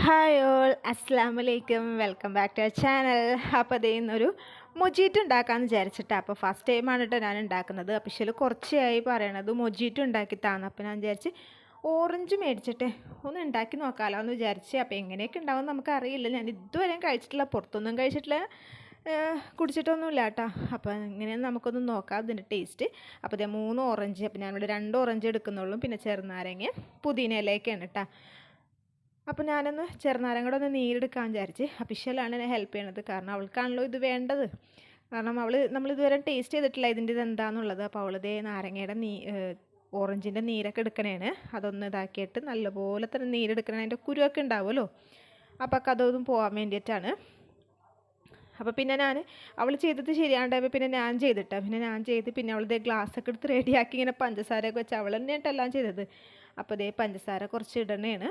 Hi all അസ്സാം വലൈക്കും welcome back to our channel. അപ്പോൾ അതേ ഇന്നൊരു മൊജീറ്റ് ഉണ്ടാക്കാമെന്ന് വിചാരിച്ചിട്ടാണ്. അപ്പോൾ ഫസ്റ്റ് ടൈമാണ് കേട്ടോ ഞാൻ ഉണ്ടാക്കുന്നത്. അപ്പോൾ കുറച്ചായി പറയണത് മൊജീറ്റ് ഉണ്ടാക്കി താന്ന്. അപ്പോൾ ഞാൻ വിചാരിച്ച് ഓറഞ്ച് മേടിച്ചിട്ട് ഒന്ന് ഉണ്ടാക്കി നോക്കാമല്ലോ എന്ന് വിചാരിച്ച്. അപ്പോൾ എങ്ങനെയൊക്കെ ഉണ്ടാവും നമുക്കറിയില്ല. ഞാൻ ഇതുവരെ കഴിച്ചിട്ടില്ല, പുറത്തൊന്നും കഴിച്ചിട്ടില്ല, കുടിച്ചിട്ടൊന്നുമില്ല കേട്ടോ. അപ്പോൾ ഇങ്ങനെയൊന്നും നമുക്കൊന്ന് നോക്കാം ഇതിൻ്റെ ടേസ്റ്റ്. അപ്പോൾ അതേ 3 ഓറഞ്ച്, അപ്പോൾ ഞാനിവിടെ 2 ഓറഞ്ച് എടുക്കുന്നുള്ളൂ, പിന്നെ ചെറുനാരങ്ങ പുതിന ഇലയൊക്കെയാണ് കേട്ടോ. അപ്പോൾ ഞാനൊന്ന് ചെറുനാരങ്ങ കൂടെ ഒന്ന് നീരെടുക്കാൻ വിചാരിച്ച്. അഫിഷ്യലാണ് എന്നെ ഹെൽപ്പ് ചെയ്യണത്, കാരണം അവൾക്കാണല്ലോ ഇത് വേണ്ടത്. കാരണം നമ്മളിതുവരെ ടേസ്റ്റ് ചെയ്തിട്ടില്ല ഇതിൻ്റെ ഇത് എന്താണെന്നുള്ളത്. അപ്പോൾ അവളിതേ നാരങ്ങയുടെ ഓറഞ്ചിൻ്റെ നീരൊക്കെ എടുക്കണേണ്. അതൊന്ന് ഇതാക്കിയിട്ട് നല്ലപോലെ തന്നെ നീരെടുക്കണേ. അതിൻ്റെ കുരുവൊക്കെ ഉണ്ടാവുമല്ലോ, അപ്പോൾ അതൊന്നും പോകാൻ വേണ്ടിയിട്ടാണ്. അപ്പോൾ പിന്നെ അവൾ ചെയ്തത് ശരിയാണ്ടായപ്പോൾ പിന്നെ ഞാൻ ചെയ്ത് പിന്നെ അവളിതേ ഗ്ലാസ്സൊക്കെ എടുത്ത് റെഡിയാക്കി ഇങ്ങനെ പഞ്ചസാരയൊക്കെ വെച്ച് അവൾ തന്നെയായിട്ട് എല്ലാം ചെയ്തത്. അപ്പോൾ ഇതേ പഞ്ചസാര കുറച്ച് ഇടണേണ്.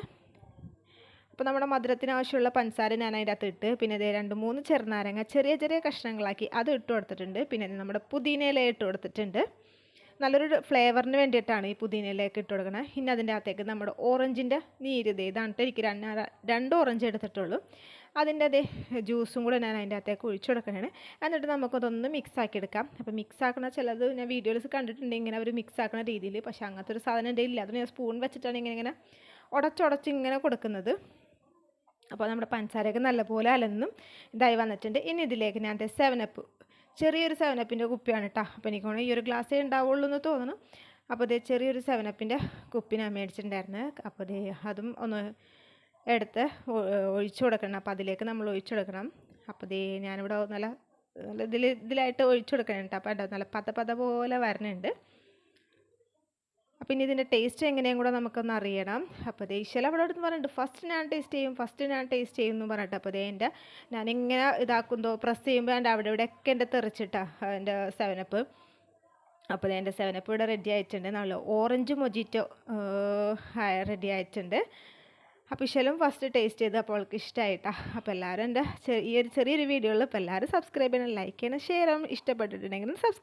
അപ്പോൾ നമ്മുടെ മധുരത്തിന് ആവശ്യമുള്ള പഞ്ചസാര ഞാൻ അതിൻ്റെ അകത്ത് ഇട്ട്, പിന്നെ ഇതേ 2-3 ചെറുനാരങ്ങ ചെറിയ ചെറിയ കഷ്ണങ്ങളാക്കി അത് ഇട്ട് കൊടുത്തിട്ടുണ്ട്. പിന്നെ നമ്മുടെ പുതിന ഇല ഇട്ട് കൊടുത്തിട്ടുണ്ട്. നല്ലൊരു ഫ്ലേവറിന് വേണ്ടിയിട്ടാണ് ഈ പുതിന ഇലയൊക്കെ ഇട്ട് കൊടുക്കണത്. ഇനി അതിൻ്റെ അകത്തേക്ക് നമ്മുടെ ഓറഞ്ചിൻ്റെ നീര് ഇതാണ് എനിക്ക് 2 ഓറഞ്ച് എടുത്തിട്ടുള്ളൂ. അതിൻ്റെ അതേ ജ്യൂസും കൂടെ ഞാൻ അതിൻ്റെ അകത്തേക്ക് ഒഴിച്ചു കൊടുക്കണേ. എന്നിട്ട് നമുക്കതൊന്ന് മിക്സ് ആക്കി എടുക്കാം. അപ്പോൾ മിക്സ് ആക്കണ ചിലത് ഞാൻ വീഡിയോസ് കണ്ടിട്ടുണ്ട് ഇങ്ങനെ ഒരു മിക്സ് ആക്കുന്ന രീതിയിൽ. പക്ഷേ അങ്ങനത്തെ ഒരു സാധനം എൻ്റെ ഇല്ല. അത് ഞാൻ സ്പൂൺ വെച്ചിട്ടാണ് ഇങ്ങനെ ഉടച്ചുടച്ച് ഇങ്ങനെ കൊടുക്കുന്നത്. അപ്പോൾ നമ്മുടെ പഞ്ചസാരയൊക്കെ നല്ലപോലെ അലന്നും ഇതായി വന്നിട്ടുണ്ട്. ഇനി ഇതിലേക്ക് ഞാൻ 7up, ചെറിയൊരു 7upൻ്റെ കുപ്പിയാണ് കേട്ടോ. അപ്പോൾ എനിക്ക് ഈ ഒരു ഗ്ലാസ്സേ ഉണ്ടാവുള്ളൂ എന്ന് തോന്നുന്നു. അപ്പോൾ ഇത് ചെറിയൊരു 7upൻ്റെ കുപ്പി ഞാൻ മേടിച്ചിട്ടുണ്ടായിരുന്നു. അപ്പോൾ ഇത് അതും ഒന്ന് എടുത്ത് ഒഴിച്ചു കൊടുക്കണം. അപ്പോൾ അതിലേക്ക് നമ്മൾ ഒഴിച്ചു കൊടുക്കണം. അപ്പോൾ ഇത് ഞാനിവിടെ നല്ല ഇതിലായിട്ട് ഒഴിച്ചു കൊടുക്കണം കേട്ടോ. അപ്പോൾ നല്ല പത പോലെ വരണുണ്ട്. അപ്പോൾ ഇനി ഇതിൻ്റെ ടേസ്റ്റ് എങ്ങനെയും കൂടെ നമുക്കൊന്ന് അറിയണം. അപ്പോൾ ദേഷ്യല അവിടെ അടുത്ത് പറഞ്ഞിട്ടുണ്ട് ഫസ്റ്റ് ഞാൻ ടേസ്റ്റ് ചെയ്യും എന്ന് പറഞ്ഞിട്ട്. അപ്പോൾ ഞാനിങ്ങനെ ഇതാക്കുമ്പോൾ പ്രസ് ചെയ്യുമ്പോൾ അവിടെ ഇവിടെയൊക്കെ എൻ്റെ തെറിച്ചിട്ടാണ് എൻ്റെ 7up. അപ്പോൾ എൻ്റെ 7up ഇവിടെ റെഡി ആയിട്ടുണ്ട്. നല്ല ഓറഞ്ച് മൊജിറ്റോ റെഡി ആയിട്ടുണ്ട്. അപ്പോൾ ഫസ്റ്റ് ടേസ്റ്റ് ചെയ്ത് അപ്പോൾ അവൾക്ക് ഇഷ്ടമായിട്ടാണ്. അപ്പോൾ എല്ലാവരും എൻ്റെ ഈ ഒരു ചെറിയൊരു വീഡിയോയിൽ ഇപ്പോൾ എല്ലാവരും സബ്സ്ക്രൈബ് ചെയ്യണം, ലൈക്ക് ചെയ്യണം, ഷെയർ ചെയ്യണം. ഇഷ്ടപ്പെട്ടിട്ടുണ്ടെങ്കിൽ സബ്സ്ക്രൈബ്